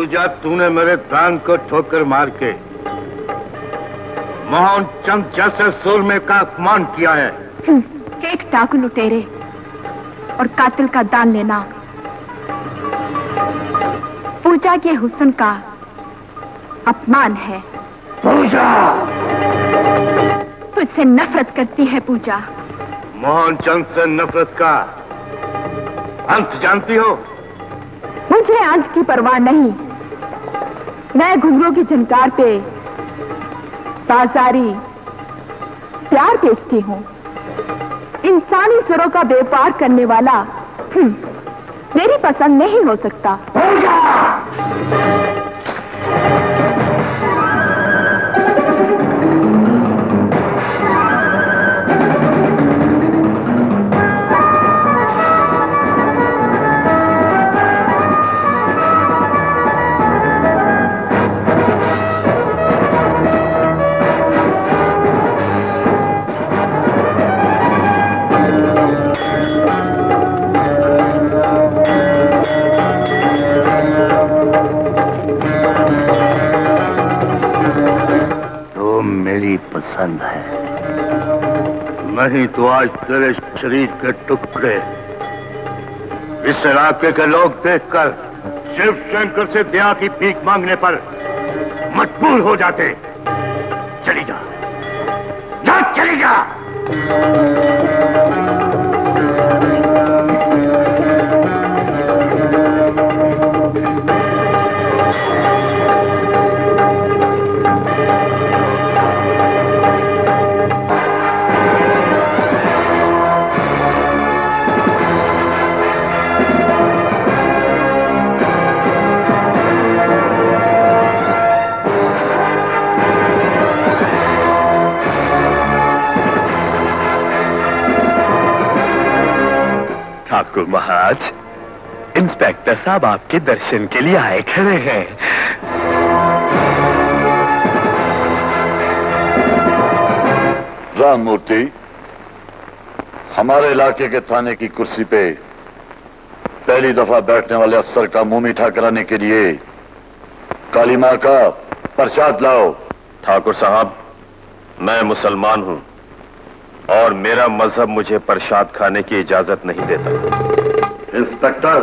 पूजा, तूने मेरे दान को ठोकर मार के मोहन चंद जैसे सूरमे का अपमान किया है। एक डाकू लुटेरे और कातिल का दान लेना पूजा के हुस्न का अपमान है। पूजा तुझसे नफरत करती है पूजा। मोहन चंद से नफरत का अंत जानती हो? मुझे अंत की परवाह नहीं। मैं घुंघरू की झनकार पे बाजारी प्यार बेचती हूँ। इंसानी सुरों का व्यापार करने वाला मेरी पसंद नहीं हो सकता। पसंद है, नहीं तो आज तेरे शरीर के टुकड़े इस इलाके के लोग देखकर शिव शंकर से दया की भीख मांगने पर मजबूर हो जाते। चली जा, चली जा। ठाकुर महाराज, इंस्पेक्टर साहब आपके दर्शन के लिए आए खड़े हैं। राम मूर्ति, हमारे इलाके के थाने की कुर्सी पे पहली दफा बैठने वाले अफसर का मुंह मीठा कराने के लिए काली मां का प्रसाद लाओ। ठाकुर साहब, मैं मुसलमान हूं और मेरा मजहब मुझे प्रसाद खाने की इजाजत नहीं देता। इंस्पेक्टर,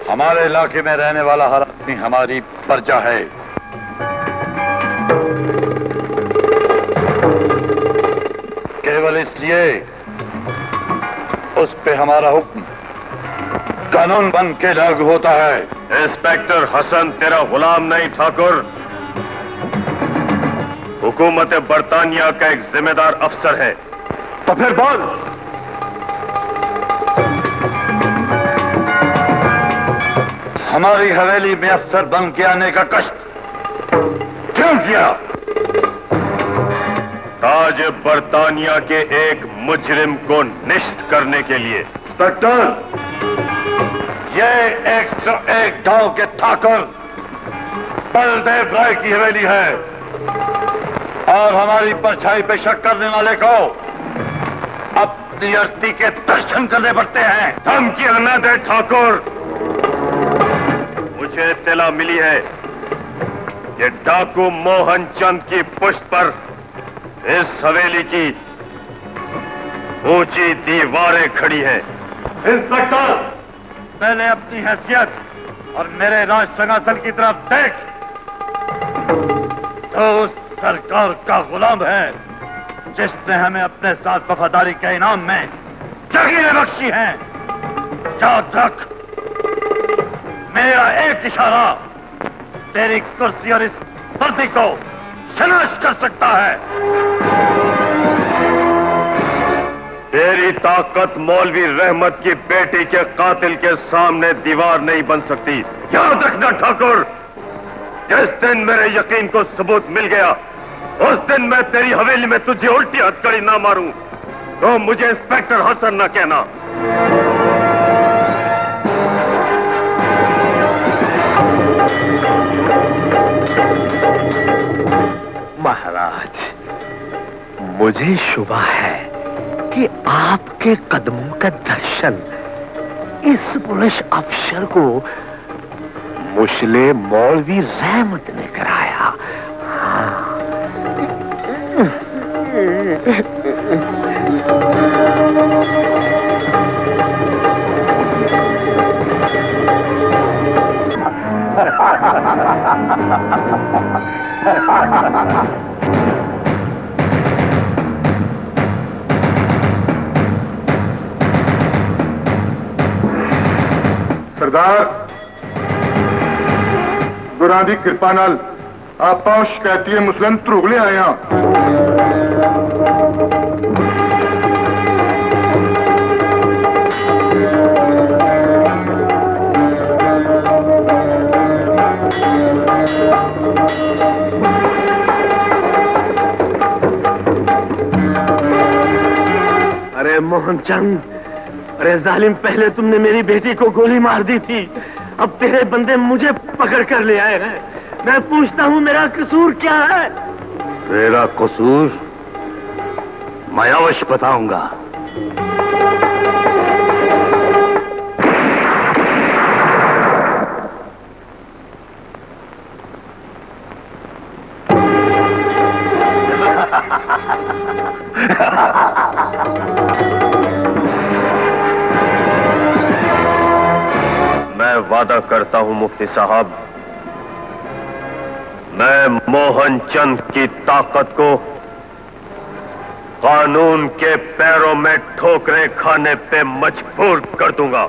हमारे इलाके में रहने वाला हर आदमी हमारी प्रजा है। केवल इसलिए उस पे हमारा हुक्म कानून बन के लागू होता है। इंस्पेक्टर हसन तेरा गुलाम नहीं ठाकुर, हुकूमत बरतानिया का एक जिम्मेदार अफसर है। तो फिर बोल, हमारी हवेली में अफसर बन के आने का कष्ट क्यों किया? ताज बरतानिया के एक मुजरिम को निष्ठ करने के लिए। इंस्पेक्टर, ये 101 गांव के ठाकुर बलदेव राय की हवेली है और हमारी परछाई पे शक करने वाले को अपनी अर्थी के दर्शन करने पड़ते हैं। धमकी न दे ठाकुर। मुझे इत्तला मिली है कि डाकू मोहन चंद की पुष्ट पर इस हवेली की ऊंची दीवारें खड़ी हैं। इंस्पेक्टर, पहले अपनी हैसियत और मेरे राज सिंहासन की तरफ देख। तो उस सरकार का गुलाम है जिसने हमें अपने साथ वफादारी के इनाम में जगीरें बख्शी हैं। याद रख, मेरा एक इशारा तेरी कुर्सी और इस धरती को शनाश कर सकता है। तेरी ताकत मौलवी रहमत की बेटी के कातिल के सामने दीवार नहीं बन सकती। याद रखना ठाकुर, जिस दिन मेरे यकीन को सबूत मिल गया उस दिन मैं तेरी हवेली में तुझे उल्टी हथकड़ी ना मारूं तो मुझे इंस्पेक्टर हसन न कहना। महाराज, मुझे शुभा है कि आपके कदमों का दर्शन इस पुलिस अफसर को मुश्ले मौलवी रहमत ने कराया। सरदार गुरां दी किरपा नाल आपां शिकायती मुस्लिम धरूगले आए हां। अरे मोहनचंद, अरे जालिम, पहले तुमने मेरी बेटी को गोली मार दी थी, अब तेरे बंदे मुझे पकड़ कर ले आए हैं। मैं पूछता हूँ, मेरा कसूर क्या है? तेरा कसूर मैं अवश्य बताऊंगा। मैं वादा करता हूं मुफ्ती साहब, मैं मोहनचंद की ताकत को कानून के पैरों में ठोकरें खाने पे मजबूर कर दूंगा।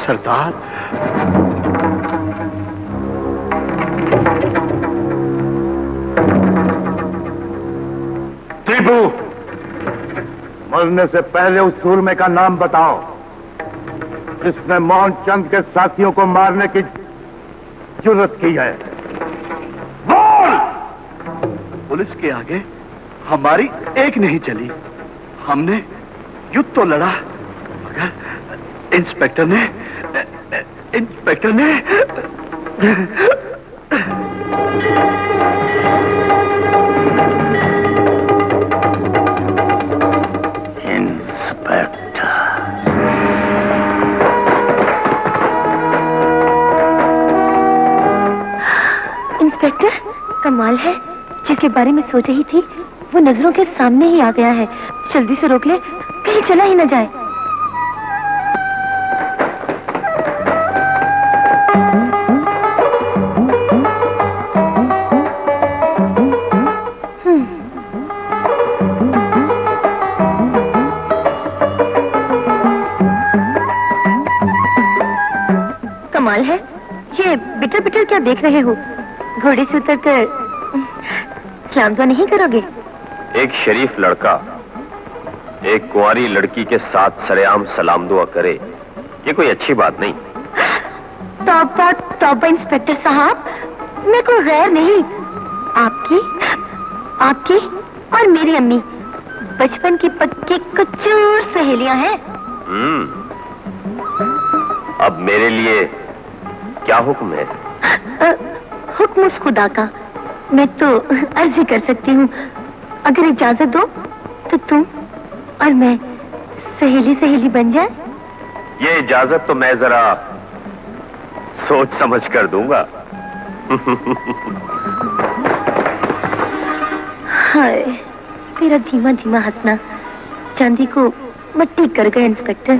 सरदार, टीपू, मरने से पहले उस सूरमे का नाम बताओ जिसने मोहनचंद के साथियों को मारने की जुर्रत की है। बोल! पुलिस के आगे हमारी एक नहीं चली। हमने युद्ध तो लड़ा, मगर इंस्पेक्टर ने इंस्पेक्टर, कमाल है, जिसके बारे में सोच रही थी वो नजरों के सामने ही आ गया है। जल्दी से रोक ले, कहीं चला ही न जाए। कमाल है, ये बिटर बिटर क्या देख रहे हो? घोड़े से उतर कर सलाम तो नहीं करोगे? एक शरीफ लड़का एक कुंवारी लड़की के साथ सरेआम सलाम दुआ करे, ये कोई अच्छी बात नहीं। तौबा इंस्पेक्टर साहब, मैं कोई गैर नहीं। आपकी और मेरी अम्मी बचपन की पक्की कचूर सहेलियां हैं। अब मेरे लिए क्या हुक्म है? हुक्म उस खुदा का। मैं तो अर्जी कर सकती हूँ, अगर इजाजत दो तो तुम और मैं सहेली बन जाए। ये इजाजत तो मैं जरा सोच समझ कर दूंगा। हाय, तेरा धीमा धीमा हंसना चांदी को मट्टी कर गया इंस्पेक्टर।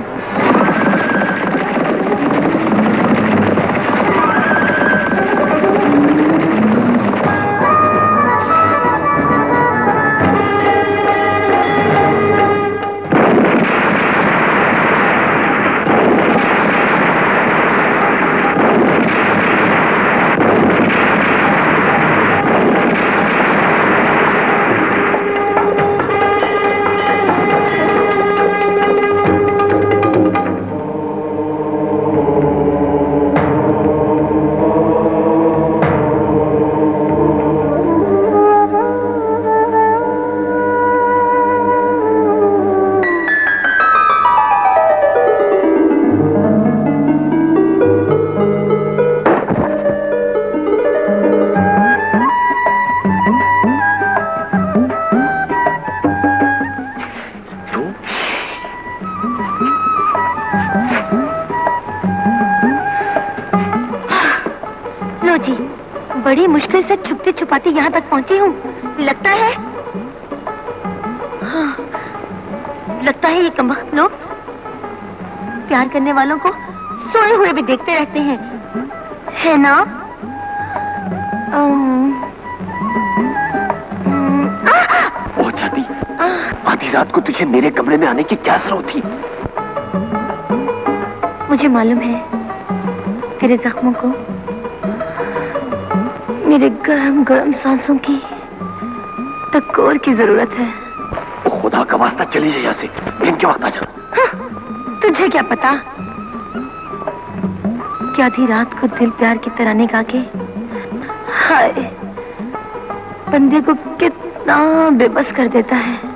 बड़ी मुश्किल से छुपते छुपाते यहाँ तक पहुँची हूँ। लगता है हाँ, लगता है ये कमबख्त लोग प्यार करने वालों को सोए हुए भी देखते रहते हैं, है ना? ओ जाती, आधी रात को तुझे मेरे कमरे में आने की क्या जरूरत थी? मुझे मालूम है तेरे जख्मों को मेरे गरम गरम सांसों की टकोर की जरूरत है। ओ खुदा का वास्ता चली जाए यहाँ से, दिन के वक्त आ जा। हाँ, तुझे क्या पता कि आधी रात को दिल प्यार की तराने गा के हाय बंदे को कितना बेबस कर देता है।